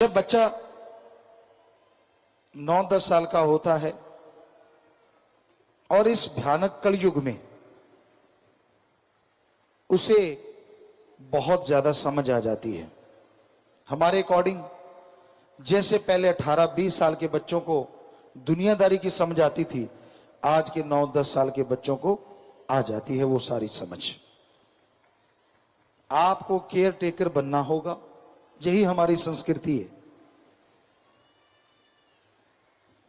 जब बच्चा 9-10 साल का होता है और इस भयानक कलयुग में उसे बहुत ज्यादा समझ आ जाती है। हमारे अकॉर्डिंग जैसे पहले 18-20 साल के बच्चों को दुनियादारी की समझ आती थी, आज के 9-10 साल के बच्चों को आ जाती है वो सारी समझ। आपको केयर टेकर बनना होगा, यही हमारी संस्कृति है।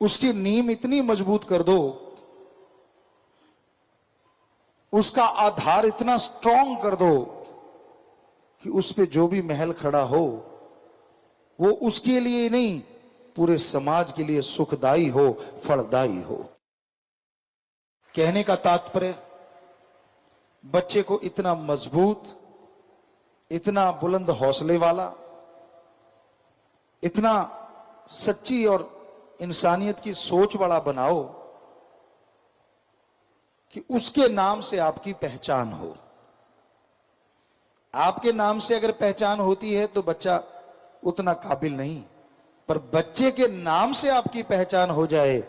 उसकी नींव इतनी मजबूत कर दो, उसका आधार इतना स्ट्रांग कर दो कि उस पे जो भी महल खड़ा हो वो उसके लिए नहीं, पूरे समाज के लिए सुखदाई हो, फलदायी हो। कहने का तात्पर्य, बच्चे को इतना मजबूत, इतना बुलंद हौसले वाला, इतना सच्ची और इंसानियत की सोच वाला बनाओ कि उसके नाम से आपकी पहचान हो। आपके नाम से अगर पहचान होती है तो बच्चा उतना काबिल नहीं, पर बच्चे के नाम से आपकी पहचान हो जाए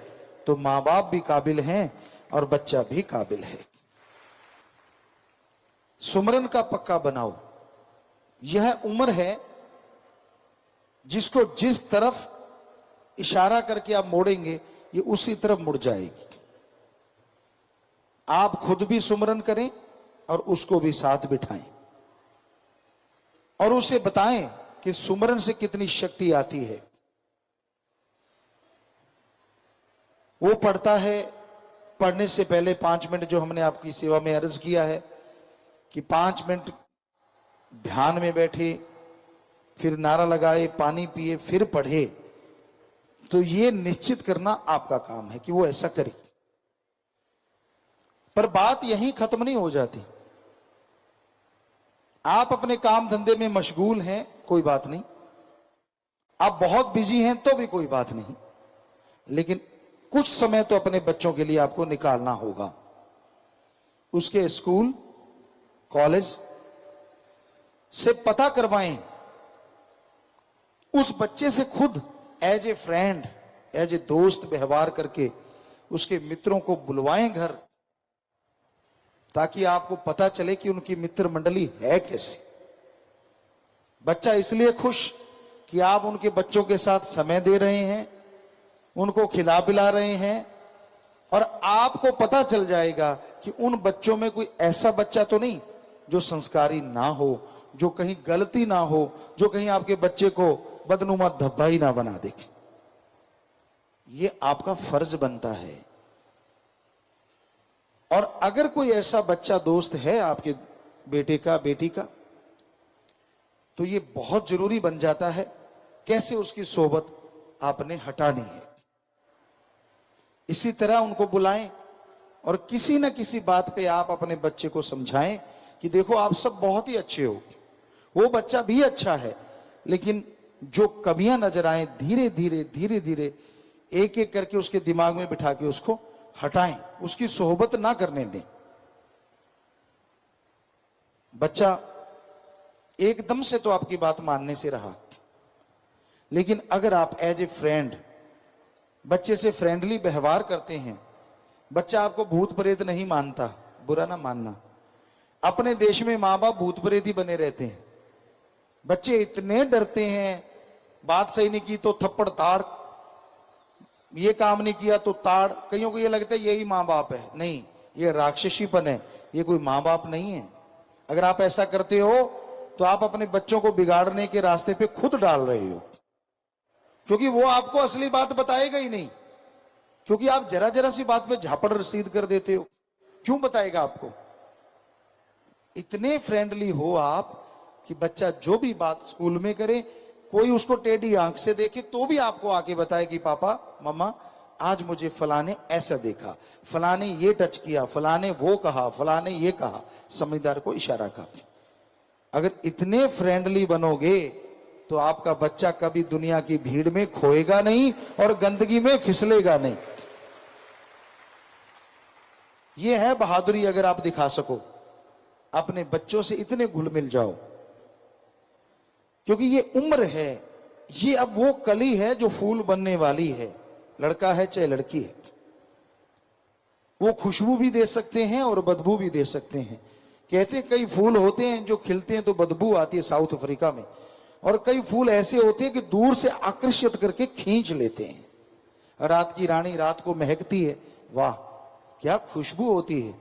तो मां बाप भी काबिल हैं और बच्चा भी काबिल है। सुमरन का पक्का बनाओ। यह उम्र है जिसको जिस तरफ इशारा करके आप मोड़ेंगे ये उसी तरफ मुड़ जाएगी। आप खुद भी सुमरन करें और उसको भी साथ बिठाएं और उसे बताएं कि सुमरन से कितनी शक्ति आती है। वो पढ़ता है, पढ़ने से पहले 5 मिनट, जो हमने आपकी सेवा में अर्ज किया है कि 5 मिनट ध्यान में बैठे, फिर नारा लगाए, पानी पिए, फिर पढ़े, तो ये निश्चित करना आपका काम है कि वो ऐसा करे। पर बात यहीं खत्म नहीं हो जाती। आप अपने काम धंधे में मशगूल हैं, कोई बात नहीं, आप बहुत बिजी हैं तो भी कोई बात नहीं, लेकिन कुछ समय तो अपने बच्चों के लिए आपको निकालना होगा। उसके स्कूल कॉलेज से पता करवाएं, उस बच्चे से खुद as a friend, as a दोस्त व्यवहार करके उसके मित्रों को बुलवाएं घर, ताकि आपको पता चले कि उनकी मित्र मंडली है कैसी। बच्चा इसलिए खुश कि आप उनके बच्चों के साथ समय दे रहे हैं, उनको खिला पिला रहे हैं, और आपको पता चल जाएगा कि उन बच्चों में कोई ऐसा बच्चा तो नहीं जो संस्कारी ना हो, जो कहीं गलती ना हो, जो कहीं आपके बच्चे को बदनुमा धब्बा ही ना बना दे। ये आपका फर्ज बनता है। और अगर कोई ऐसा बच्चा दोस्त है आपके बेटे का, बेटी का, तो ये बहुत जरूरी बन जाता है कैसे उसकी सोबत आपने हटानी है। इसी तरह उनको बुलाएं और किसी न किसी बात पे आप अपने बच्चे को समझाएं कि देखो आप सब बहुत ही अच्छे हो, वो बच्चा भी अच्छा है, लेकिन जो कमियां नजर आए धीरे धीरे एक एक करके उसके दिमाग में बिठा के उसको हटाएं, उसकी सोहबत ना करने दें। बच्चा एकदम से तो आपकी बात मानने से रहा, लेकिन अगर आप एज ए फ्रेंड बच्चे से फ्रेंडली व्यवहार करते हैं, बच्चा आपको भूत प्रेत नहीं मानता, बुरा ना मानना, अपने देश में मां बाप भूत प्रेत ही बने रहते हैं। बच्चे इतने डरते हैं, बात सही नहीं की तो थप्पड़ ताड़, ये काम नहीं किया तो ताड़। कईयों को ये लगता है यही मां बाप है, नहीं, ये राक्षसीपन है, ये कोई मां बाप नहीं है। अगर आप ऐसा करते हो तो आप अपने बच्चों को बिगाड़ने के रास्ते पे खुद डाल रहे हो, क्योंकि वो आपको असली बात बताएगा ही नहीं, क्योंकि आप जरा जरा सी बात पे झापड़ रसीद कर देते हो। क्यों बताएगा आपको? इतने फ्रेंडली हो आप कि बच्चा जो भी बात स्कूल में करे, कोई उसको टेढ़ी आंख से देखे तो भी आपको आके बताए कि पापा मम्मा आज मुझे फलाने ऐसा देखा, फलाने ये टच किया, फलाने वो कहा, फलाने ये कहा। समझदार को इशारा काफी। अगर इतने फ्रेंडली बनोगे तो आपका बच्चा कभी दुनिया की भीड़ में खोएगा नहीं और गंदगी में फिसलेगा नहीं। यह है बहादुरी। अगर आप दिखा सको, अपने बच्चों से इतने घुल मिल जाओ, क्योंकि ये उम्र है, ये अब वो कली है जो फूल बनने वाली है, लड़का है चाहे लड़की है। वो खुशबू भी दे सकते हैं और बदबू भी दे सकते हैं। कहते हैं कई फूल होते हैं जो खिलते हैं तो बदबू आती है साउथ अफ्रीका में, और कई फूल ऐसे होते हैं कि दूर से आकर्षित करके खींच लेते हैं। रात की रानी रात को महकती है, वाह क्या खुशबू होती है।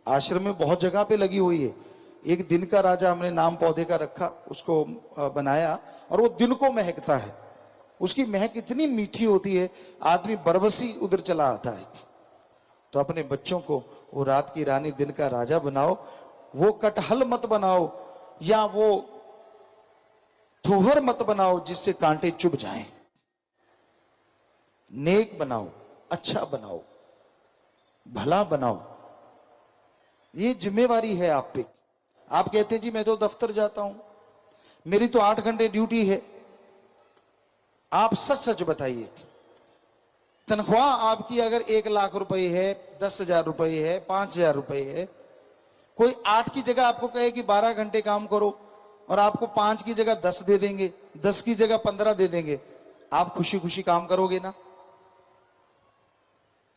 आश्रम में बहुत जगह पे लगी हुई है। एक दिन का राजा हमने नाम पौधे का रखा, उसको बनाया, और वो दिन को महकता है। उसकी महक इतनी मीठी होती है, आदमी बरबसी उधर चला आता है। तो अपने बच्चों को वो रात की रानी दिन का राजा बनाओ। वो कटहल मत बनाओ या वो थुहर मत बनाओ जिससे कांटे चुभ जाएं। नेक बनाओ, अच्छा बनाओ, भला बनाओ। ये जिम्मेवारी है आप पे। आप कहते हैं जी मैं तो दफ्तर जाता हूं, मेरी तो 8 घंटे ड्यूटी है। आप सच सच बताइए, तनख्वाह आपकी अगर 1 लाख रुपए है, 10,000 रुपए है, 5,000 रुपए है, कोई 8 की जगह आपको कहे कि 12 घंटे काम करो और आपको 5 की जगह 10 दे देंगे, 10 की जगह 15 दे देंगे, आप खुशी खुशी काम करोगे ना?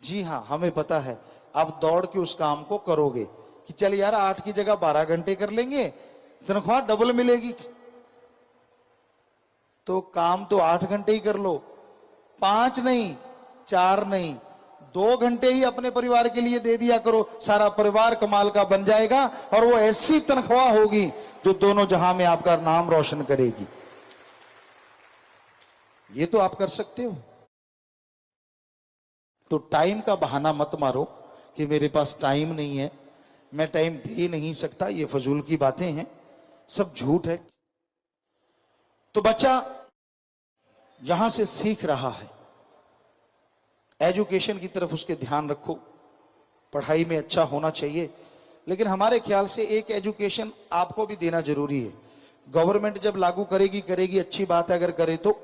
जी हां, हमें पता है आप दौड़ के उस काम को करोगे कि चल यार 8 की जगह 12 घंटे कर लेंगे, तनख्वाह डबल मिलेगी। तो काम तो 8 घंटे ही कर लो, 5 नहीं, 4 नहीं, 2 घंटे ही अपने परिवार के लिए दे दिया करो। सारा परिवार कमाल का बन जाएगा और वो ऐसी तनख्वाह होगी जो दोनों जहां में आपका नाम रोशन करेगी। ये तो आप कर सकते हो। तो टाइम का बहाना मत मारो कि मेरे पास टाइम नहीं है, मैं टाइम दे नहीं सकता। ये फजूल की बातें हैं, सब झूठ है। तो बच्चा यहां से सीख रहा है, एजुकेशन की तरफ उसके ध्यान रखो, पढ़ाई में अच्छा होना चाहिए। लेकिन हमारे ख्याल से एक एजुकेशन आपको भी देना जरूरी है। गवर्नमेंट जब लागू करेगी अच्छी बात है, अगर करे तो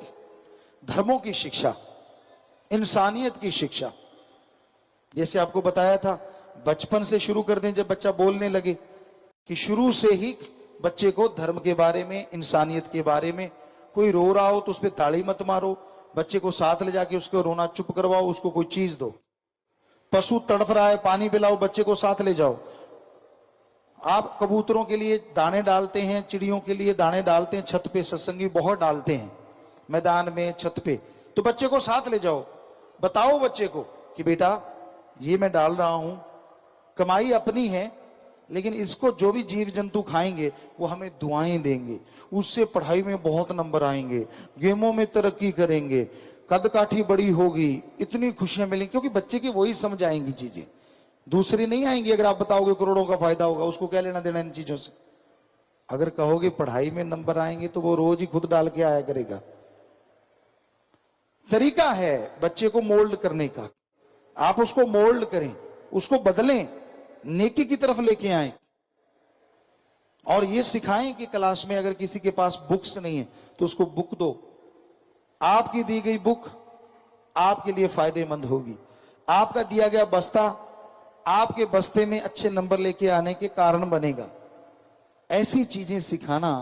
धर्मों की शिक्षा, इंसानियत की शिक्षा। जैसे आपको बताया था, बचपन से शुरू कर दें, जब बच्चा बोलने लगे कि शुरू से ही बच्चे को धर्म के बारे में, इंसानियत के बारे में। कोई रो रहा हो तो उस पर ताली मत मारो, बच्चे को साथ ले जाके उसको रोना चुप करवाओ, उसको कोई चीज दो। पशु तड़फ रहा है, पानी पिलाओ, बच्चे को साथ ले जाओ। आप कबूतरों के लिए दाने डालते हैं, चिड़ियों के लिए दाने डालते हैं, छत पे सत्संगी बहुत डालते हैं, मैदान में, छत पे, तो बच्चे को साथ ले जाओ। बताओ बच्चे को कि बेटा ये मैं डाल रहा हूं, कमाई अपनी है, लेकिन इसको जो भी जीव जंतु खाएंगे वो हमें दुआएं देंगे, उससे पढ़ाई में बहुत नंबर आएंगे, गेमों में तरक्की करेंगे, कद काठी बड़ी होगी, इतनी खुशियां मिलेंगी। क्योंकि बच्चे की वही समझ आएंगी चीजें, दूसरी नहीं आएंगी। अगर आप बताओगे करोड़ों का फायदा होगा, उसको क्या लेना देना इन चीजों से। अगर कहोगे पढ़ाई में नंबर आएंगे तो वो रोज ही खुद डाल के आया करेगा। तरीका है बच्चे को मोल्ड करने का, आप उसको मोल्ड करें, उसको बदलें, नेकी की तरफ लेके आए। और ये सिखाएं कि क्लास में अगर किसी के पास बुक्स नहीं है तो उसको बुक दो। आपकी दी गई बुक आपके लिए फायदेमंद होगी। आपका दिया गया बस्ता आपके बस्ते में अच्छे नंबर लेके आने के कारण बनेगा। ऐसी चीजें सिखाना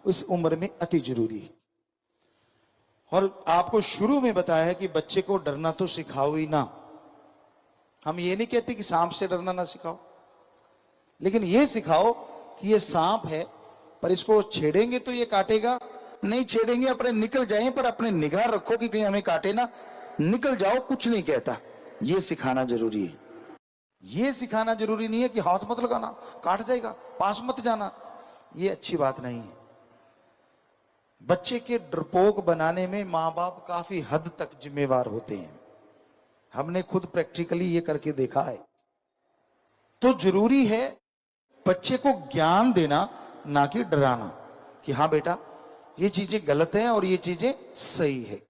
उस उम्र में अति जरूरी है। और आपको शुरू में बताया है कि बच्चे को डरना तो सिखाओ ही ना। हम ये नहीं कहते कि सांप से डरना ना सिखाओ, लेकिन ये सिखाओ कि ये सांप है, पर इसको छेड़ेंगे तो ये काटेगा नहीं, छेड़ेंगे अपने निकल जाए, पर अपने निगाह रखो कि कहीं हमें काटे ना, निकल जाओ, कुछ नहीं कहता। ये सिखाना जरूरी है। ये सिखाना जरूरी नहीं है कि हाथ मत लगाना, काट जाएगा, पास मत जाना। ये अच्छी बात नहीं है। बच्चे के डरपोक बनाने में माँ बाप काफी हद तक जिम्मेवार होते हैं। हमने खुद प्रैक्टिकली ये करके देखा है। तो जरूरी है बच्चे को ज्ञान देना, ना कि डराना कि हाँ बेटा ये चीजें गलत हैं और ये चीजें सही है।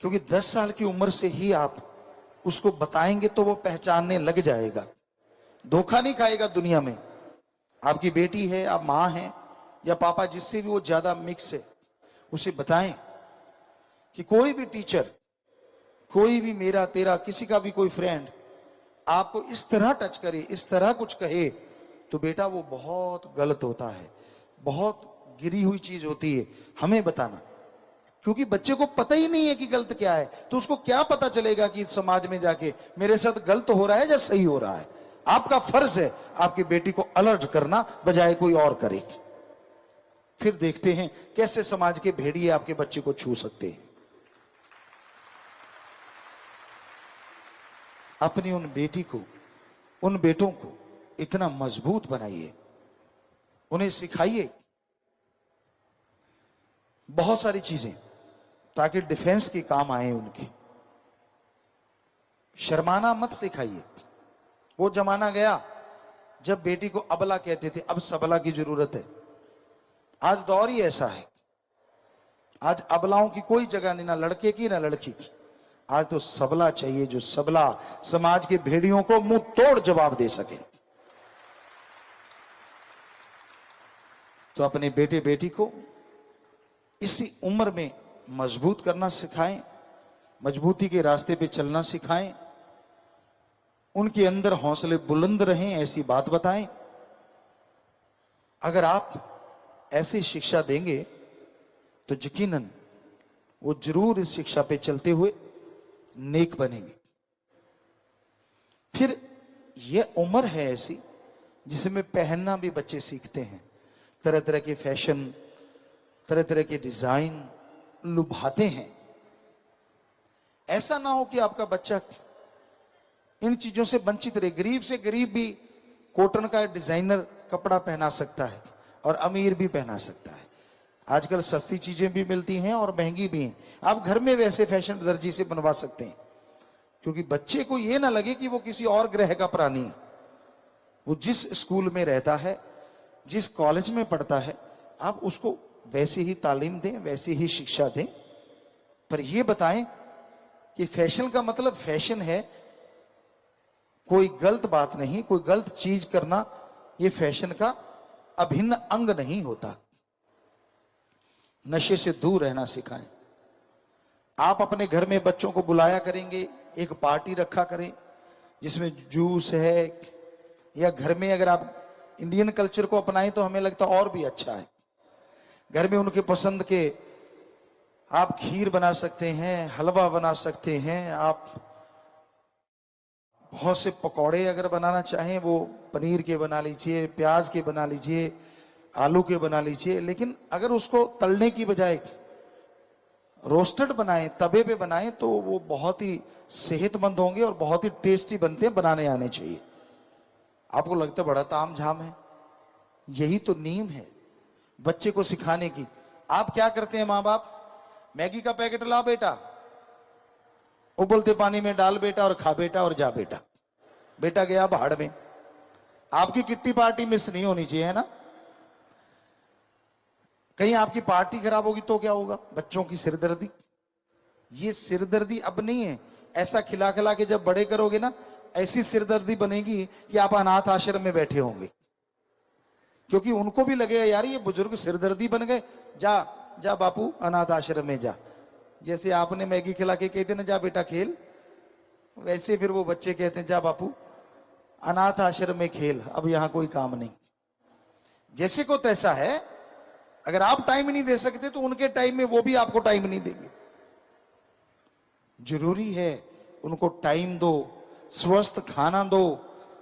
क्योंकि 10 साल की उम्र से ही आप उसको बताएंगे तो वो पहचानने लग जाएगा, धोखा नहीं खाएगा दुनिया में। आपकी बेटी है, आप माँ हैं या पापा, जिससे भी वो ज्यादा मिक्स है, उसे बताएं कि कोई भी टीचर, कोई भी मेरा तेरा किसी का भी कोई फ्रेंड आपको इस तरह टच करे, इस तरह कुछ कहे, तो बेटा वो बहुत गलत होता है, बहुत गिरी हुई चीज होती है। हमें बताना। क्योंकि बच्चे को पता ही नहीं है कि गलत क्या है, तो उसको क्या पता चलेगा कि समाज में जाके मेरे साथ गलत हो रहा है या सही हो रहा है। आपका फर्ज है आपकी बेटी को अलर्ट करना, बजाय कोई और करे। फिर देखते हैं कैसे समाज के भेड़िए आपके बच्चे को छू सकते हैं। अपनी उन बेटी को, उन बेटों को इतना मजबूत बनाइए, उन्हें सिखाइए बहुत सारी चीजें, ताकि डिफेंस के काम आए उनके। शर्माना मत सिखाइए। वो जमाना गया जब बेटी को अबला कहते थे, अब सबला की जरूरत है। आज दौर ही ऐसा है, आज अबलाओं की कोई जगह नहीं, ना लड़के की ना लड़की की। आज तो सबला चाहिए, जो सबला समाज के भेड़ियों को मुंह तोड़ जवाब दे सके। तो अपने बेटे बेटी को इसी उम्र में मजबूत करना सिखाएं, मजबूती के रास्ते पे चलना सिखाएं, उनके अंदर हौसले बुलंद रहें, ऐसी बात बताएं। अगर आप ऐसी शिक्षा देंगे तो यकीनन वो जरूर इस शिक्षा पे चलते हुए नेक बनेंगे। फिर यह उम्र है ऐसी जिसमें पहनना भी बच्चे सीखते हैं, तरह तरह के फैशन, तरह तरह के डिजाइन लुभाते हैं। ऐसा ना हो कि आपका बच्चा इन चीजों से वंचित रहे। गरीब से गरीब भी कॉटन का डिजाइनर कपड़ा पहना सकता है और अमीर भी पहना सकता है। आजकल सस्ती चीजें भी मिलती हैं और महंगी भी हैं। आप घर में वैसे फैशन दर्जी से बनवा सकते हैं, क्योंकि बच्चे को यह ना लगे कि वो किसी और ग्रह का प्राणी है। वो जिस स्कूल में रहता है, जिस कॉलेज में पढ़ता है, आप उसको वैसे ही तालीम दें, वैसे ही शिक्षा दें। पर यह बताएं कि फैशन का मतलब फैशन है, कोई गलत बात नहीं, कोई गलत चीज करना यह फैशन का अभिन्न अंग नहीं होता। नशे से दूर रहना सिखाएं। आप अपने घर में बच्चों को बुलाया करेंगे, एक पार्टी रखा करें जिसमें जूस है, या घर में अगर आप इंडियन कल्चर को अपनाएं तो हमें लगता और भी अच्छा है। घर में उनके पसंद के आप खीर बना सकते हैं, हलवा बना सकते हैं, आप बहुत से पकौड़े अगर बनाना चाहें वो पनीर के बना लीजिए, प्याज के बना लीजिए, आलू के बना लीजिए। लेकिन अगर उसको तलने की बजाय रोस्टेड बनाएं, तवे पे बनाएं, तो वो बहुत ही सेहतमंद होंगे और बहुत ही टेस्टी बनते हैं। बनाने आने चाहिए। आपको लगता है बड़ा ताम झाम है, यही तो नीम है बच्चे को सिखाने की। आप क्या करते हैं माँ बाप? मैगी का पैकेट ला बेटा, उबलते पानी में डाल बेटा और खा बेटा और जा बेटा। बेटा गया भाड़ में। आपकी किट्टी पार्टी मिस नहीं होनी चाहिए, है ना? कहीं आपकी पार्टी खराब होगी तो क्या होगा? बच्चों की सिरदर्दी। ये सिरदर्दी अब नहीं है, ऐसा खिला खिला के जब बड़े करोगे ना, ऐसी सिरदर्दी बनेगी कि आप अनाथ आश्रम में बैठे होंगे। क्योंकि उनको भी लगेगा यार ये बुजुर्ग सिरदर्दी बन गए, जा जा बापू अनाथ आश्रम में जा। जैसे आपने मैगी खिला के कहते ना जा बेटा खेल, वैसे फिर वो बच्चे कहते हैं जा बापू अनाथ आश्रम में खेल, अब यहां कोई काम नहीं। जैसे को तैसा है, अगर आप टाइम नहीं दे सकते तो उनके टाइम में वो भी आपको टाइम नहीं देंगे। जरूरी है उनको टाइम दो, स्वस्थ खाना दो,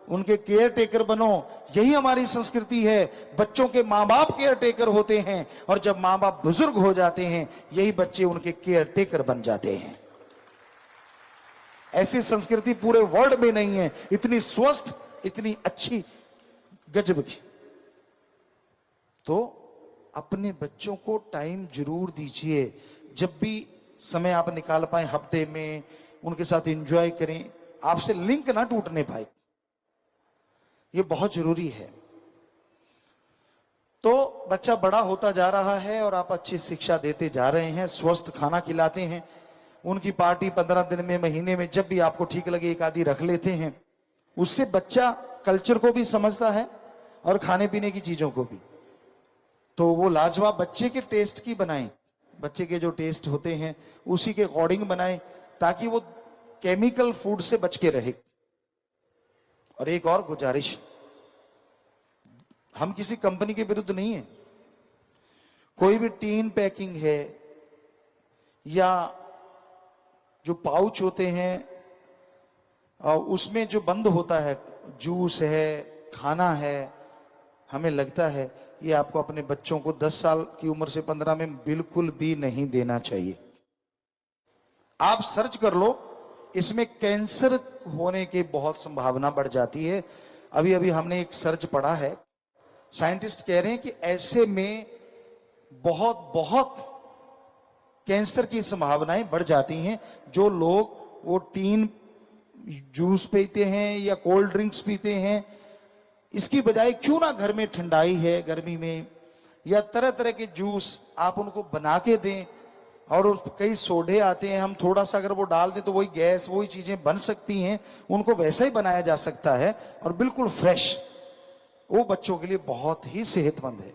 उनके केयर टेकर बनो। यही हमारी संस्कृति है। बच्चों के माँ बाप केयर टेकर होते हैं, और जब माँ बाप बुजुर्ग हो जाते हैं यही बच्चे उनके केयर टेकर बन जाते हैं। ऐसी संस्कृति पूरे वर्ल्ड में नहीं है, इतनी स्वस्थ, इतनी अच्छी, गजब की। तो अपने बच्चों को टाइम जरूर दीजिए। जब भी समय आप निकाल पाए हफ्ते में, उनके साथ एंजॉय करें। आपसे लिंक ना टूटने पाए, ये बहुत जरूरी है। तो बच्चा बड़ा होता जा रहा है और आप अच्छी शिक्षा देते जा रहे हैं, स्वस्थ खाना खिलाते हैं, उनकी पार्टी 15 दिन में, महीने में, जब भी आपको ठीक लगे एक आधी रख लेते हैं। उससे बच्चा कल्चर को भी समझता है और खाने पीने की चीजों को भी। तो वो लाजवाब बच्चे के टेस्ट की बनाएं, बच्चे के जो टेस्ट होते हैं उसी के अकॉर्डिंग बनाएं, ताकि वो केमिकल फूड से बच के रहे। और एक और गुजारिश, हम किसी कंपनी के विरुद्ध नहीं है, कोई भी टीन पैकिंग है, या जो पाउच होते हैं उसमें जो बंद होता है, जूस है, खाना है, हमें लगता है ये आपको अपने बच्चों को 10 साल की उम्र से 15 में बिल्कुल भी नहीं देना चाहिए। आप सर्च कर लो, इसमें कैंसर होने की बहुत संभावना बढ़ जाती है। अभी अभी हमने एक सर्च पढ़ा है, साइंटिस्ट कह रहे हैं कि ऐसे में बहुत बहुत कैंसर की संभावनाएं बढ़ जाती हैं। जो लोग वो टीन जूस पीते हैं या कोल्ड ड्रिंक्स पीते हैं, इसकी बजाय क्यों ना घर में ठंडाई है गर्मी में, या तरह तरह के जूस आप उनको बना के दें। और कई सोडे आते हैं, हम थोड़ा सा अगर वो डाल दें तो वही गैस, वही चीजें बन सकती हैं, उनको वैसा ही बनाया जा सकता है और बिल्कुल फ्रेश। वो बच्चों के लिए बहुत ही सेहतमंद है।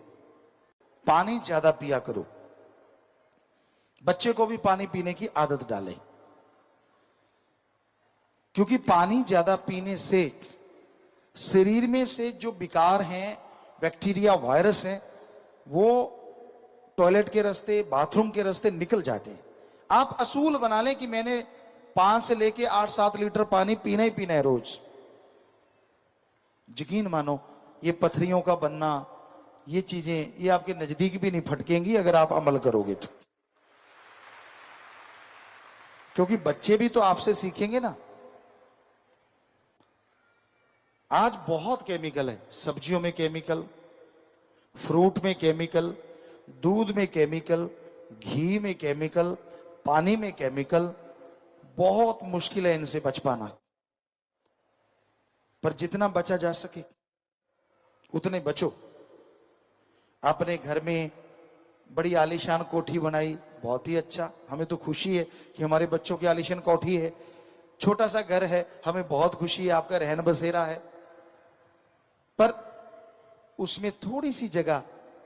पानी ज्यादा पिया करो, बच्चे को भी पानी पीने की आदत डालें, क्योंकि पानी ज्यादा पीने से शरीर में से जो विकार हैं, बैक्टीरिया, वायरस हैं, वो टॉयलेट के रास्ते, बाथरूम के रास्ते निकल जाते हैं। आप असूल बना लें कि मैंने 5 से लेके 8-7 लीटर पानी पीना ही पीना है रोज। यकीन मानो ये पथरियों का बनना, ये चीजें, ये आपके नजदीक भी नहीं फटकेंगी अगर आप अमल करोगे तो। क्योंकि बच्चे भी तो आपसे सीखेंगे ना। आज बहुत केमिकल है, सब्जियों में केमिकल, फ्रूट में केमिकल, दूध में केमिकल, घी में केमिकल, पानी में केमिकल। बहुत मुश्किल है इनसे बच पाना, पर जितना बचा जा सके उतने बचो। अपने घर में बड़ी आलीशान कोठी बनाई, बहुत ही अच्छा, हमें तो खुशी है कि हमारे बच्चों की आलीशान कोठी है। छोटा सा घर है, हमें बहुत खुशी है आपका रहन बसेरा है, पर उसमें थोड़ी सी जगह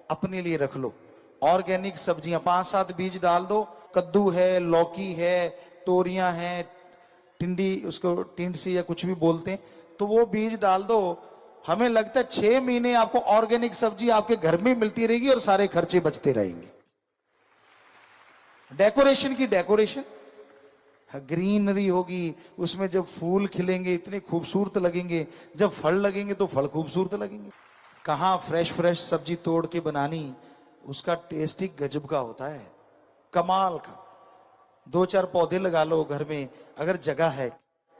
अपने लिए रख लो। ऑर्गेनिक सब्जियां 5-7 बीज डाल दो, कद्दू है, लौकी है, तोरियां हैं, टिंडी, उसको टिंडसी या कुछ भी बोलते हैं, तो वो बीज डाल दो। हमें लगता है 6 महीने आपको ऑर्गेनिक सब्जी आपके घर में मिलती रहेगी और सारे खर्चे बचते रहेंगे। डेकोरेशन की डेकोरेशन, ग्रीनरी होगी, उसमें जब फूल खिलेंगे इतने खूबसूरत लगेंगे, जब फल लगेंगे तो फल खूबसूरत लगेंगे। कहां फ्रेश फ्रेश सब्जी तोड़ के बनानी, उसका टेस्ट ही गजब का होता है, कमाल का। 2-4 पौधे लगा लो घर में, अगर जगह है,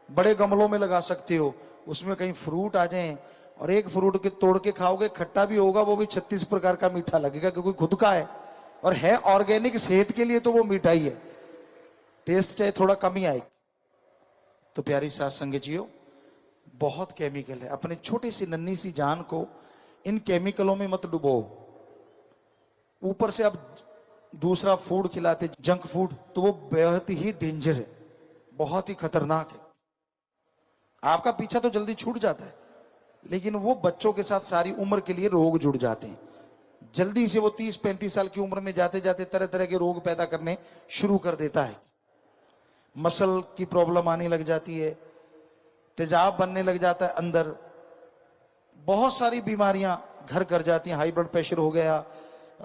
बड़े गमलों में लगा सकते हो, उसमें कहीं फ्रूट आ जाएं, और एक फ्रूट के तोड़ के खाओगे, खट्टा भी होगा, वो भी 36 प्रकार का मीठा लगेगा, क्योंकि खुद का है और है ऑर्गेनिक, सेहत के लिए तो वो मीठा ही है, टेस्ट चाहे थोड़ा कम ही आए। तो प्यारी साथ संगत जियो, बहुत केमिकल है, अपने छोटी सी नन्ही सी जान को इन केमिकलों में मत डुबो। ऊपर से अब दूसरा फूड खिलाते, जंक फूड, तो वो बेहद ही डेंजर है, बहुत ही खतरनाक है। आपका पीछा तो जल्दी छूट जाता है, लेकिन वो बच्चों के साथ सारी उम्र के लिए रोग जुड़ जाते हैं। जल्दी से वो 30-35 साल की उम्र में जाते जाते तरह तरह के रोग पैदा करने शुरू कर देता है। मसल की प्रॉब्लम आने लग जाती है, तेजाब बनने लग जाता है अंदर, बहुत सारी बीमारियां घर कर जाती हैं। हाई ब्लड प्रेशर हो गया,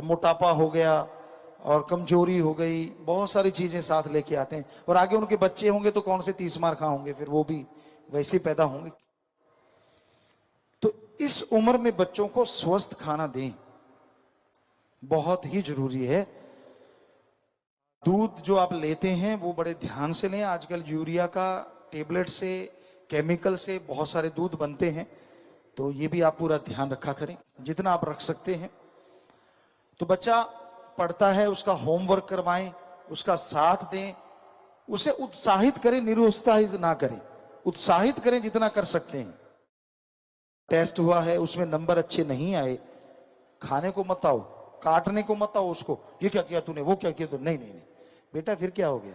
मोटापा हो गया और कमजोरी हो गई, बहुत सारी चीजें साथ लेके आते हैं। और आगे उनके बच्चे होंगे तो कौन से 30 मार खा होंगे, फिर वो भी वैसे पैदा होंगे। तो इस उम्र में बच्चों को स्वस्थ खाना दें, बहुत ही जरूरी है। दूध जो आप लेते हैं वो बड़े ध्यान से लें। आजकल यूरिया का टेबलेट से, केमिकल से बहुत सारे दूध बनते हैं, तो ये भी आप पूरा ध्यान रखा करें जितना आप रख सकते हैं। तो बच्चा पढ़ता है, उसका होमवर्क करवाएं, उसका साथ दें, उसे उत्साहित करें, निरुत्साहित ना करें, उत्साहित करें जितना कर सकते हैं। टेस्ट हुआ है, उसमें नंबर अच्छे नहीं आए, खाने को मत आओ, काटने को मत आओ उसको, ये क्या किया तूने, वो क्या किया तूने, नहीं नहीं नहीं बेटा, फिर क्या हो गया,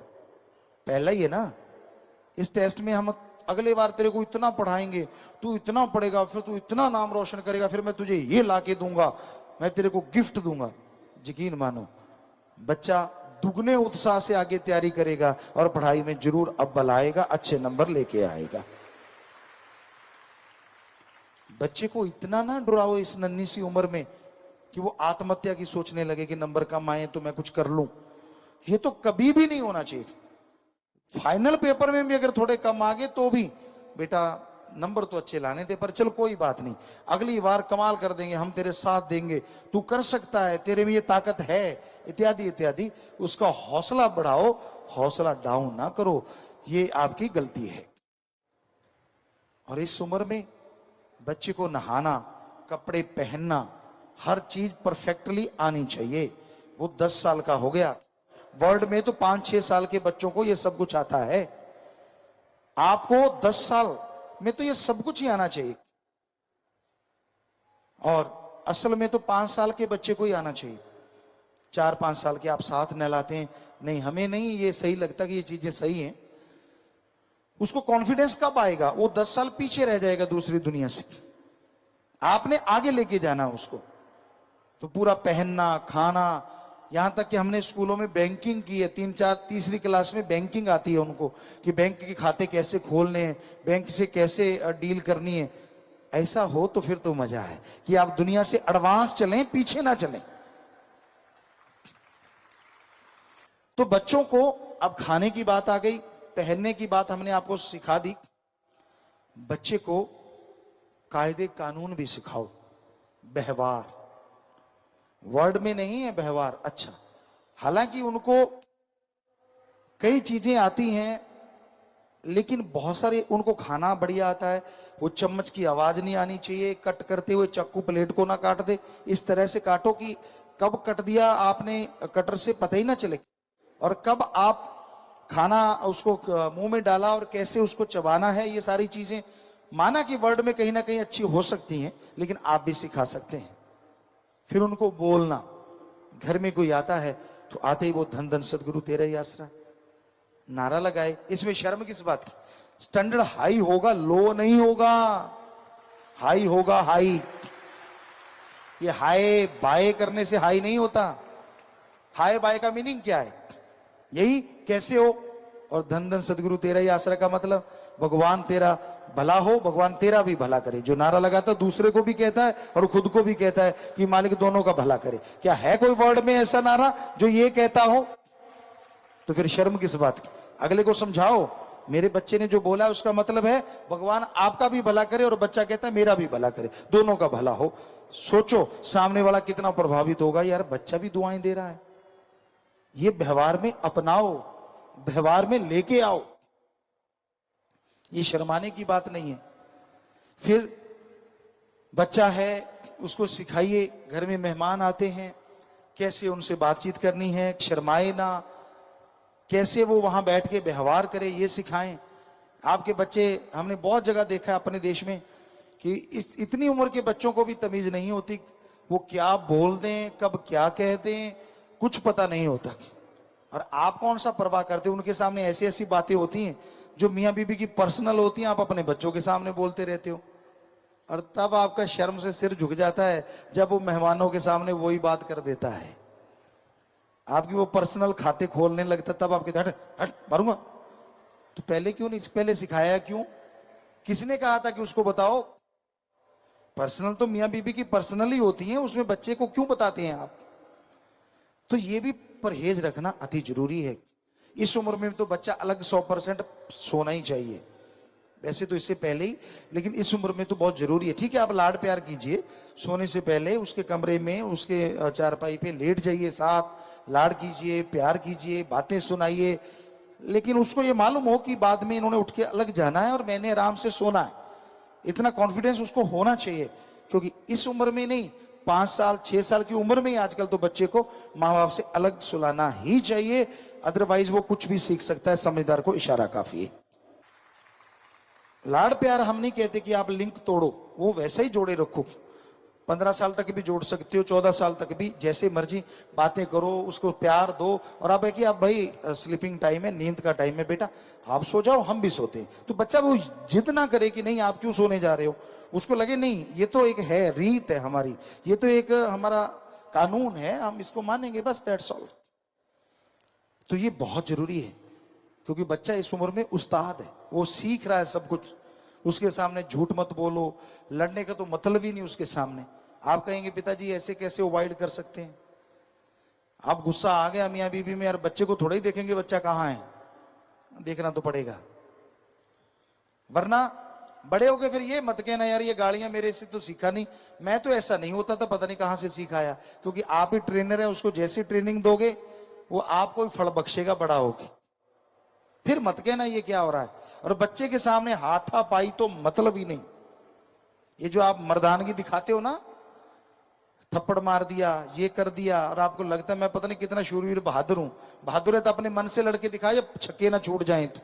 पहला ही है ना। इस टेस्ट में हम अगले बार तेरे को इतना पढ़ाएंगे, तू इतना पढ़ेगा, फिर तू इतना नाम रोशन करेगा, फिर मैं तुझे ये लाके दूंगा, मैं तेरे को गिफ्ट दूंगा। यकीन मानो बच्चा दुगने उत्साह से आगे तैयारी करेगा और पढ़ाई में जरूर अव्वल आएगा, अच्छे नंबर लेके आएगा। बच्चे को इतना ना डराओ इस नन्ही सी उम्र में कि वो आत्महत्या की सोचने लगे कि नंबर कम आए तो मैं कुछ कर लूं। ये तो कभी भी नहीं होना चाहिए। फाइनल पेपर में भी अगर थोड़े कम आ गए तो भी बेटा नंबर तो अच्छे लाने थे, पर चल कोई बात नहीं, अगली बार कमाल कर देंगे, हम तेरे साथ देंगे, तू कर सकता है, तेरे में ये ताकत है, इत्यादि इत्यादि। उसका हौसला बढ़ाओ, हौसला डाउन ना करो, ये आपकी गलती है। और इस उम्र में बच्चे को नहाना, कपड़े पहनना, हर चीज परफेक्टली आनी चाहिए। वो 10 साल का हो गया, वर्ल्ड में तो 5-6 साल के बच्चों को ये सब कुछ आता है, आपको 10 साल में तो ये सब कुछ ही आना चाहिए। और असल में तो 5 साल के बच्चे को ही आना चाहिए। 4-5 साल के आप साथ नहलाते हैं, नहीं हमें नहीं ये सही लगता कि ये चीजें सही हैं, उसको कॉन्फिडेंस कब आएगा? वो 10 साल पीछे रह जाएगा दूसरी दुनिया से, आपने आगे लेके जाना उसको। तो पूरा पहनना, खाना, यहां तक कि हमने स्कूलों में बैंकिंग की है, 3-4 क्लास में बैंकिंग आती है उनको कि बैंक के खाते कैसे खोलने हैं, बैंक से कैसे डील करनी है। ऐसा हो तो फिर तो मजा है कि आप दुनिया से एडवांस चलें, पीछे ना चलें। तो बच्चों को अब खाने की बात आ गई, पहनने की बात हमने आपको सिखा दी, बच्चे को कायदे कानून भी सिखाओ, व्यवहार, वर्ड में नहीं है व्यवहार। अच्छा, हालांकि उनको कई चीजें आती हैं, लेकिन बहुत सारे उनको खाना बढ़िया आता है, वो चम्मच की आवाज नहीं आनी चाहिए, कट करते हुए चाकू प्लेट को ना काट दे, इस तरह से काटो कि कब कट दिया आपने कटर से पता ही ना चले, और कब आप खाना उसको मुंह में डाला और कैसे उसको चबाना है, ये सारी चीजें माना कि वर्ड में कहीं ना कहीं अच्छी हो सकती हैं, लेकिन आप भी सिखा सकते हैं। फिर उनको बोलना, घर में कोई आता है तो आते ही वो धन धन सदगुरु तेरा ही आसरा नारा लगाए, इसमें शर्म किस बात की? स्टैंडर्ड हाई होगा, लो नहीं होगा, हाई होगा, हाई। ये हाय बाय करने से हाई नहीं होता। हाय बाय का मीनिंग क्या है? यही कैसे हो, और धन धन सदगुरु तेरा ही आसरा का मतलब भगवान तेरा भला हो, भगवान तेरा भी भला करे। जो नारा लगाता दूसरे को भी कहता है और खुद को भी कहता है कि मालिक दोनों का भला करे। क्या है कोई वर्ड में ऐसा नारा जो ये कहता हो? तो फिर शर्म किस बात की? अगले को समझाओ, मेरे बच्चे ने जो बोला है उसका मतलब है भगवान आपका भी भला करे, और बच्चा कहता है मेरा भी भला करे, दोनों का भला हो। सोचो सामने वाला कितना प्रभावित होगा, यार बच्चा भी दुआएं दे रहा है। ये व्यवहार में अपनाओ, व्यवहार में लेके आओ, ये शर्माने की बात नहीं है। फिर बच्चा है, उसको सिखाइए, घर में मेहमान आते हैं कैसे उनसे बातचीत करनी है, शर्माए ना, कैसे वो वहां बैठ के व्यवहार करे, ये सिखाएं। आपके बच्चे, हमने बहुत जगह देखा है अपने देश में कि इस इतनी उम्र के बच्चों को भी तमीज नहीं होती, वो क्या बोल दें, कब क्या कह दें, कुछ पता नहीं होता। और आप कौन सा परवाह करते हो? उनके सामने ऐसी ऐसी बातें होती हैं जो मियां बीबी की पर्सनल होती हैं, आप अपने बच्चों के सामने बोलते रहते हो, और तब आपका शर्म से सिर झुक जाता है जब वो मेहमानों के सामने वही बात कर देता है, आपकी वो पर्सनल खाते खोलने लगता, तब आपके हट हट मारूंगा। तो पहले क्यों नहीं, पहले सिखाया क्यों? किसने कहा था कि उसको बताओ? पर्सनल तो मियां बीबी की पर्सनल ही होती है, उसमें बच्चे को क्यों बताते हैं आप? तो ये भी परहेज रखना अति जरूरी है। इस उम्र में तो बच्चा अलग 100% सोना ही चाहिए, वैसे तो इससे पहले ही, लेकिन इस उम्र में तो बहुत जरूरी है। ठीक है, आप लाड प्यार कीजिए, सोने से पहले उसके कमरे में उसके चारपाई पे लेट जाइए, साथ लाड कीजिए, प्यार कीजिए, बातें सुनाइए, लेकिन उसको ये मालूम हो कि बाद में इन्होंने उठ के अलग जाना है और मैंने आराम से सोना है। इतना कॉन्फिडेंस उसको होना चाहिए, क्योंकि इस उम्र में नहीं, 5 साल 6 साल की उम्र में ही आजकल तो बच्चे को माँ बाप से अलग सुलाना ही चाहिए, अदरवाइज वो कुछ भी सीख सकता है। समझदार को इशारा काफी है। लाड़ प्यार हम नहीं कहते कि आप लिंक तोड़ो, वो वैसे ही जोड़े रखो, 15 साल तक भी जोड़ सकते हो, 14 साल तक भी, जैसे मर्जी बातें करो, उसको प्यार दो। और आप है कि आप भाई स्लीपिंग टाइम है, नींद का टाइम है बेटा, आप सो जाओ, हम भी सोते हैं। तो बच्चा वो जिद ना करे कि नहीं आप क्यों सोने जा रहे हो, उसको लगे नहीं ये तो एक है, रीत है हमारी, ये तो एक हमारा कानून है, हम इसको मानेंगे, बस दैट्स ऑल। तो ये बहुत जरूरी है, क्योंकि बच्चा इस उम्र में उस्ताद है, वो सीख रहा है सब कुछ। उसके सामने झूठ मत बोलो, लड़ने का तो मतलब ही नहीं उसके सामने। आप कहेंगे पिताजी ऐसे कैसे अवॉइड कर सकते हैं? आप गुस्सा आ गया मियाँ बीबी में, यार बच्चे को थोड़ा ही देखेंगे बच्चा कहाँ है, देखना तो पड़ेगा। वरना बड़े हो गए फिर ये मत कहना यार ये गालियां मेरे से तो सीखा नहीं, मैं तो ऐसा नहीं होता था, पता नहीं कहां से सीखा आया। क्योंकि आप ही ट्रेनर है, उसको जैसी ट्रेनिंग दोगे वो आपको ही फल बख्शेगा बड़ा होगी। फिर मत कहना ये क्या हो रहा है। और बच्चे के सामने हाथापाई तो मतलब ही नहीं। ये जो आप मर्दानगी दिखाते हो ना, थप्पड़ मार दिया, ये कर दिया, और आपको लगता है मैं पता नहीं कितना शूरवीर बहादुर हूं। बहादुर है तो अपने मन से लड़के दिखाए, जब छक्के ना छूट जाए तो।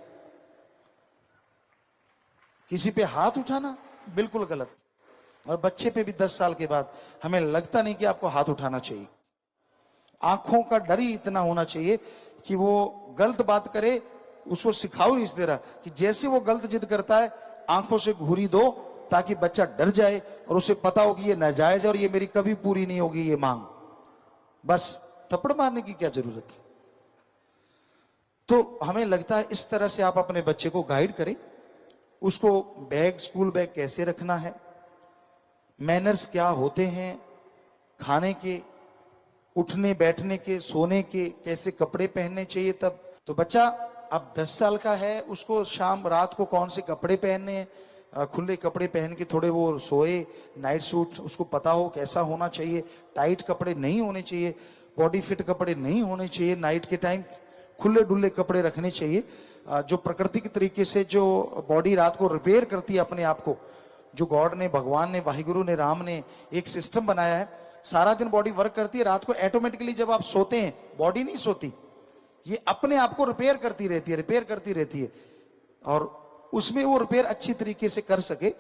किसी पे हाथ उठाना बिल्कुल गलत। और बच्चे पे भी 10 साल के बाद हमें लगता नहीं कि आपको हाथ उठाना चाहिए। आंखों का डर ही इतना होना चाहिए कि वो गलत बात करे, उसको सिखाओ इस तरह कि जैसे वो गलत जिद करता है आंखों से घूरी दो, ताकि बच्चा डर जाए और उसे पता हो कि ये नाजायज है और ये मेरी कभी पूरी नहीं होगी ये मांग। बस थप्पड़ मारने की क्या जरूरत है। तो हमें लगता है इस तरह से आप अपने बच्चे को गाइड करें, उसको बैग, स्कूल बैग कैसे रखना है, मैनर्स क्या होते हैं खाने के, उठने बैठने के, सोने के, कैसे कपड़े पहनने चाहिए। तब तो बच्चा अब 10 साल का है, उसको शाम रात को कौन से कपड़े पहनने हैं, खुले कपड़े पहन के थोड़े वो सोए, नाइट सूट उसको पता हो कैसा होना चाहिए। टाइट कपड़े नहीं होने चाहिए, बॉडी फिट कपड़े नहीं होने चाहिए। नाइट के टाइम खुले डुल्ले कपड़े रखने चाहिए, जो प्राकृतिक तरीके से जो बॉडी रात को रिपेयर करती है अपने आप को। जो गॉड ने, भगवान ने, वाहिगुरु ने, राम ने एक सिस्टम बनाया है, सारा दिन बॉडी वर्क करती है, रात को ऑटोमेटिकली जब आप सोते हैं बॉडी नहीं सोती, ये अपने आप को रिपेयर करती रहती है, रिपेयर करती रहती है। और उसमें वो रिपेयर अच्छी तरीके से कर सके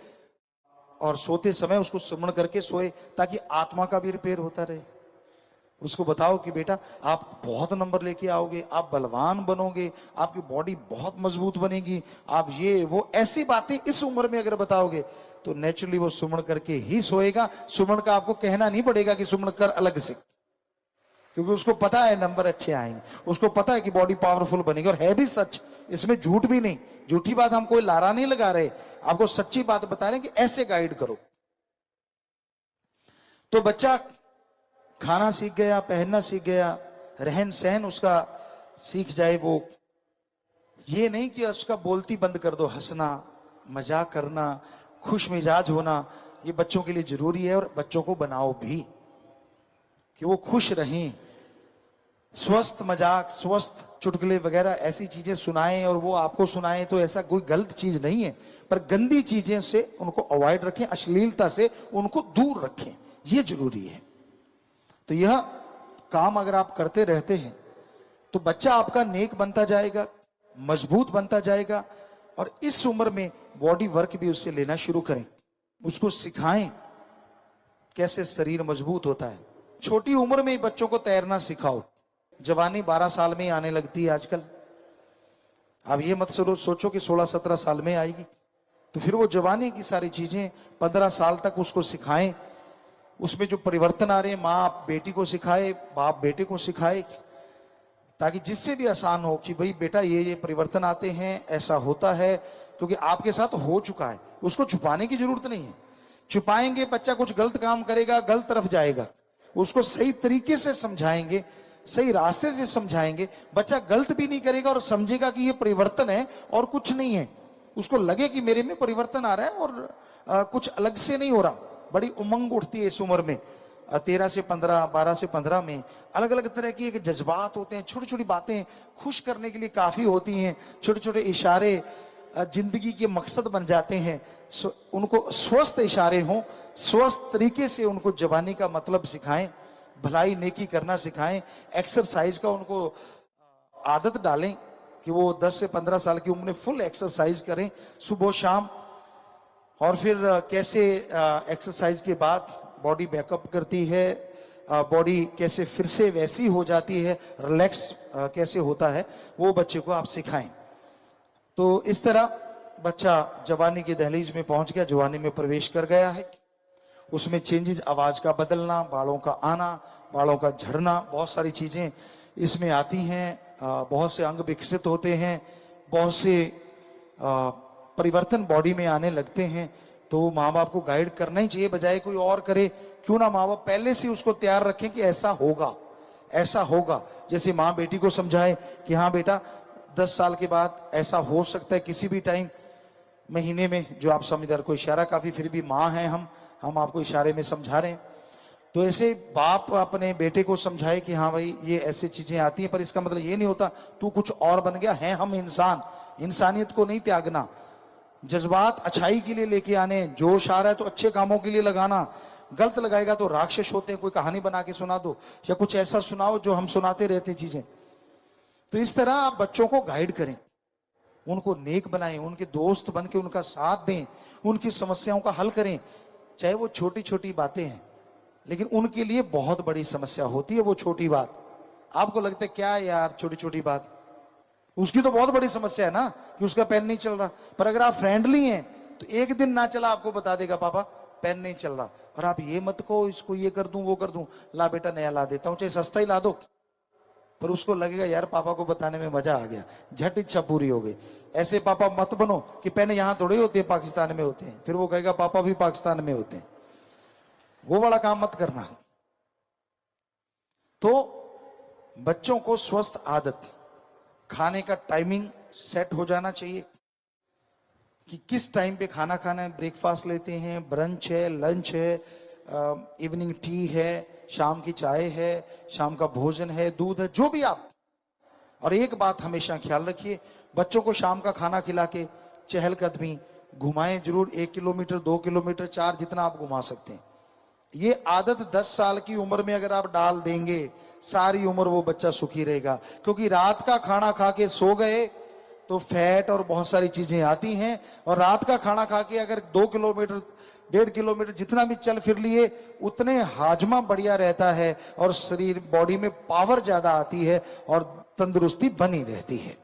और सोते समय उसको सुमन करके सोए, ताकि आत्मा का भी रिपेयर होता रहे। उसको बताओ कि बेटा आप बहुत नंबर लेके आओगे, आप बलवान बनोगे, आपकी बॉडी बहुत मजबूत बनेगी, आप ये वो ऐसी बातें इस उम्र में अगर बताओगे तो नेचुरली वो सुमन करके ही सोएगा। सुमन का आपको कहना नहीं पड़ेगा कि सुमन कर अलग से, क्योंकि उसको पता है नंबर अच्छे आएंगे, उसको पता है कि बॉडी पावरफुल बनेगी। और है भी सच, इसमें झूठ भी नहीं, झूठी बात हम कोई लारा नहीं लगा रहे, आपको सच्ची बात बता रहे हैं कि ऐसे गाइड करो। तो बच्चा खाना सीख गया, पहनना सीख गया, रहन सहन उसका सीख जाए। वो ये नहीं कि उसका बोलती बंद कर दो, हंसना, मजाक करना, खुश मिजाज होना ये बच्चों के लिए जरूरी है। और बच्चों को बनाओ भी कि वो खुश रहें, स्वस्थ मजाक, स्वस्थ चुटकुले वगैरह ऐसी चीजें सुनाएं और वो आपको सुनाएं, तो ऐसा कोई गलत चीज नहीं है। पर गंदी चीजें से उनको अवॉइड रखें, अश्लीलता से उनको दूर रखें, ये जरूरी है। तो यह काम अगर आप करते रहते हैं तो बच्चा आपका नेक बनता जाएगा, मजबूत बनता जाएगा। और इस उम्र में बॉडी वर्क भी उससे लेना शुरू करें, उसको सिखाएं कैसे शरीर मजबूत होता है। छोटी उम्र में ही बच्चों को तैरना सिखाओ। जवानी 12 साल में ही आने लगती है आजकल। अब ये मत सोचो कि 16-17 साल में आएगी। तो फिर वो जवानी की सारी चीजें 15 साल तक उसको सिखाएं। उसमें जो परिवर्तन आ रहे हैं, माँ बेटी को सिखाए, बाप बेटे को सिखाए, ताकि जिससे भी आसान हो कि भाई बेटा ये परिवर्तन आते हैं, ऐसा होता है। क्योंकि आपके साथ हो चुका है, उसको छुपाने की जरूरत नहीं है। छुपाएंगे बच्चा कुछ गलत काम करेगा, गलत तरफ जाएगा। उसको सही तरीके से समझाएंगे, सही रास्ते से समझाएंगे, बच्चा गलत भी नहीं करेगा और समझेगा कि ये परिवर्तन है और कुछ नहीं है। उसको लगे कि मेरे में परिवर्तन आ रहा है और कुछ अलग से नहीं हो रहा। बड़ी उमंग उठती है इस उम्र में, 13 से 15, 12 से 15 में अलग अलग तरह की एक जज्बात होते हैं। छोटी छोटी बातें खुश करने के लिए काफी होती हैं, छोटे छोटे इशारे जिंदगी के मकसद बन जाते हैं। उनको स्वस्थ इशारे हों, स्वस्थ तरीके से उनको जवानी का मतलब सिखाएं, भलाई नेकी करना सिखाएं। एक्सरसाइज का उनको आदत डालें कि वो 10 से 15 साल की उम्र में फुल एक्सरसाइज करें सुबह शाम। और फिर कैसे एक्सरसाइज के बाद बॉडी बैकअप करती है, बॉडी कैसे फिर से वैसी हो जाती है, रिलैक्स कैसे होता है, वो बच्चे को आप सिखाएं। तो इस तरह बच्चा जवानी की दहलीज में पहुंच गया, जवानी में प्रवेश कर गया है। उसमें चेंजेस, आवाज का बदलना, बालों का आना, बालों का झड़ना, बहुत सारी चीजें इसमें आती हैं। बहुत से अंग विकसित होते हैं, बहुत से परिवर्तन बॉडी में आने लगते हैं। तो माँ बाप को गाइड करना ही चाहिए, बजाय कोई और करे। क्यों ना माँ बाप पहले से उसको तैयार रखें कि ऐसा होगा, ऐसा होगा, जैसे माँ बेटी को समझाए कि हाँ बेटा 10 साल के बाद ऐसा हो सकता है, किसी भी टाइम महीने में, जो आप समझदार को इशारा काफी, फिर भी माँ हैं हम आपको इशारे में समझा रहे हैं। तो ऐसे बाप अपने बेटे को समझाए कि हाँ भाई ये ऐसी चीजें आती हैं, पर इसका मतलब ये नहीं होता तू कुछ और बन गया है। हम इंसान, इंसानियत को नहीं त्यागना, जज्बात अच्छाई के लिए लेके आने, जोश आ रहा है तो अच्छे कामों के लिए लगाना, गलत लगाएगा तो राक्षस होते हैं। कोई कहानी बना के सुना दो या कुछ ऐसा सुनाओ जो हम सुनाते रहते चीजें। तो इस तरह आप बच्चों को गाइड करें, उनको नेक बनाएं, उनके दोस्त बन के उनका साथ दें, उनकी समस्याओं का हल करें। चाहे वो छोटी छोटी बातें हैं, लेकिन उनके लिए बहुत बड़ी समस्या होती है वो छोटी बात। आपको लगता है क्या यार छोटी छोटी बात, उसकी तो बहुत बड़ी समस्या है ना कि उसका पेन नहीं चल रहा। पर अगर आप फ्रेंडली हैं तो एक दिन ना चला आपको बता देगा पापा पेन नहीं चल रहा, और आप ये मत कहो इसको ये कर दूं वो कर दूं, ला बेटा नया ला देता हूं, चाहे सस्ता ही ला दो। पर उसको लगेगा यार पापा को बताने में मजा आ गया, झट इच्छा पूरी हो गई। ऐसे पापा मत बनो कि पेन यहां थोड़े होते हैं, पाकिस्तान में होते हैं, फिर वो कहेगा पापा भी पाकिस्तान में होते हैं। वो वाला काम मत करना। तो बच्चों को स्वस्थ आदत, खाने का टाइमिंग सेट हो जाना चाहिए कि किस टाइम पे खाना खाना है। ब्रेकफास्ट लेते हैं, ब्रंच है, लंच है, इवनिंग टी है, शाम की चाय है, शाम का भोजन है, दूध है, जो भी आप। और एक बात हमेशा ख्याल रखिए, बच्चों को शाम का खाना खिला के चहलकदमी घुमाएं जरूर, 1 किलोमीटर 2 किलोमीटर 4 जितना आप घुमा सकते हैं। ये आदत 10 साल की उम्र में अगर आप डाल देंगे, सारी उम्र वो बच्चा सुखी रहेगा। क्योंकि रात का खाना खा के सो गए तो फैट और बहुत सारी चीजें आती हैं, और रात का खाना खा के अगर 2 किलोमीटर 1.5 किलोमीटर जितना भी चल फिर लिए, उतने हाजमा बढ़िया रहता है और शरीर बॉडी में पावर ज्यादा आती है और तंदुरुस्ती बनी रहती है।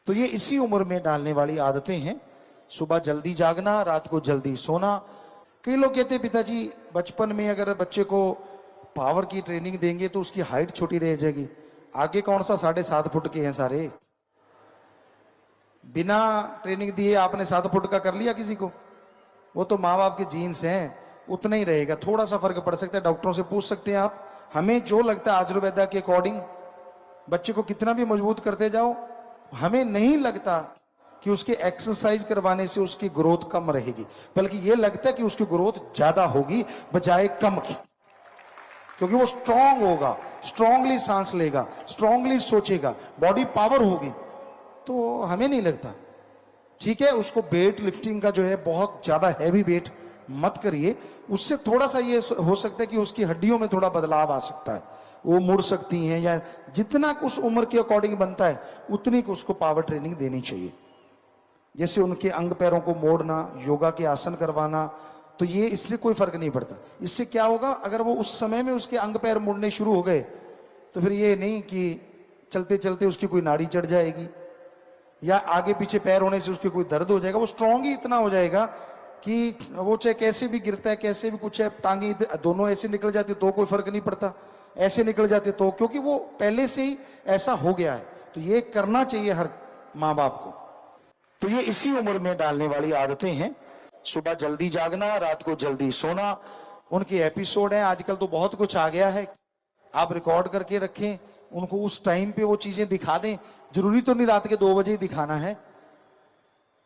तो ये इसी उम्र में डालने वाली आदतें हैं। सुबह जल्दी जागना, रात को जल्दी सोना। कई लोग कहते हैं पिताजी बचपन में अगर बच्चे को पावर की ट्रेनिंग देंगे तो उसकी हाइट छोटी रह जाएगी। आगे कौन सा 7.5 फुट के हैं सारे, बिना ट्रेनिंग दिए आपने 7 फुट का कर लिया किसी को? वो तो माँ बाप के जीन्स हैं, उतना ही रहेगा, थोड़ा सा फर्क पड़ सकता है। डॉक्टरों से पूछ सकते हैं आप। हमें जो लगता है आयुर्वेदा के अकॉर्डिंग, बच्चे को कितना भी मजबूत करते जाओ, हमें नहीं लगता कि उसके एक्सरसाइज करवाने से उसकी ग्रोथ कम रहेगी, बल्कि ये लगता है कि उसकी ग्रोथ ज्यादा होगी बजाय कम की। क्योंकि वो स्ट्रांग होगा, स्ट्रांगली सांस लेगा, स्ट्रांगली सोचेगा, बॉडी पावर होगी। तो हमें नहीं लगता। ठीक है, उसको वेट लिफ्टिंग का जो है बहुत ज्यादा हैवी वेट मत करिए, उससे थोड़ा सा ये हो सकता है कि उसकी हड्डियों में थोड़ा बदलाव आ सकता है, वो मुड़ सकती हैं, या जितना उस उम्र के अकॉर्डिंग बनता है उतनी को उसको पावर ट्रेनिंग देनी चाहिए। जैसे उनके अंग पैरों को मोड़ना, योगा के आसन करवाना, तो ये इससे कोई फर्क नहीं पड़ता। इससे क्या होगा, अगर वो उस समय में उसके अंग पैर मुड़ने शुरू हो गए तो फिर ये नहीं कि चलते चलते उसकी कोई नाड़ी चढ़ जाएगी या आगे पीछे पैर होने से उसके कोई दर्द हो जाएगा। वो स्ट्रांग ही इतना हो जाएगा कि वो चाहे कैसे भी गिरता है, कैसे भी कुछ है, टांगे दोनों ऐसे निकल जाती तो कोई फर्क नहीं पड़ता, ऐसे निकल जाते तो, क्योंकि वो पहले से ही ऐसा हो गया है। तो ये करना चाहिए हर माँ बाप को। तो ये इसी उम्र में डालने वाली आदतें हैं। सुबह जल्दी जागना, रात को जल्दी सोना। उनके एपिसोड हैं, आजकल तो बहुत कुछ आ गया है, आप रिकॉर्ड करके रखें, उनको उस टाइम पे वो चीजें दिखा दें। जरूरी तो नहीं रात के 2 बजे ही दिखाना है,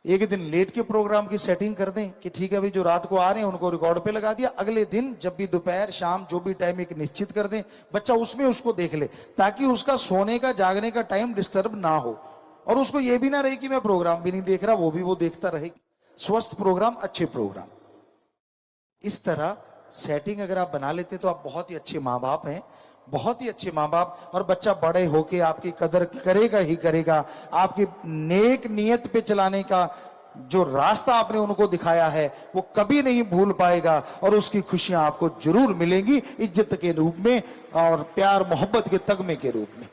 एक दिन लेट के प्रोग्राम की सेटिंग कर दें कि ठीक है भाई जो रात को आ रहे हैं उनको रिकॉर्ड पे लगा दिया, अगले दिन जब भी दोपहर शाम जो भी टाइम एक निश्चित कर दें, बच्चा उसमें उसको देख ले, ताकि उसका सोने का जागने का टाइम डिस्टर्ब ना हो, और उसको ये भी ना रहे कि मैं प्रोग्राम भी नहीं देख रहा, वो देखता रहे। स्वस्थ प्रोग्राम, अच्छे प्रोग्राम, इस तरह सेटिंग अगर आप बना लेते तो आप बहुत ही अच्छे माँ बाप हैं, बहुत ही अच्छे माँ बाप। और बच्चा बड़े होके आपकी कदर करेगा ही करेगा। आपकी नेक नियत पे चलाने का जो रास्ता आपने उनको दिखाया है वो कभी नहीं भूल पाएगा, और उसकी खुशियां आपको जरूर मिलेंगी, इज्जत के रूप में और प्यार मोहब्बत के तगमे के रूप में।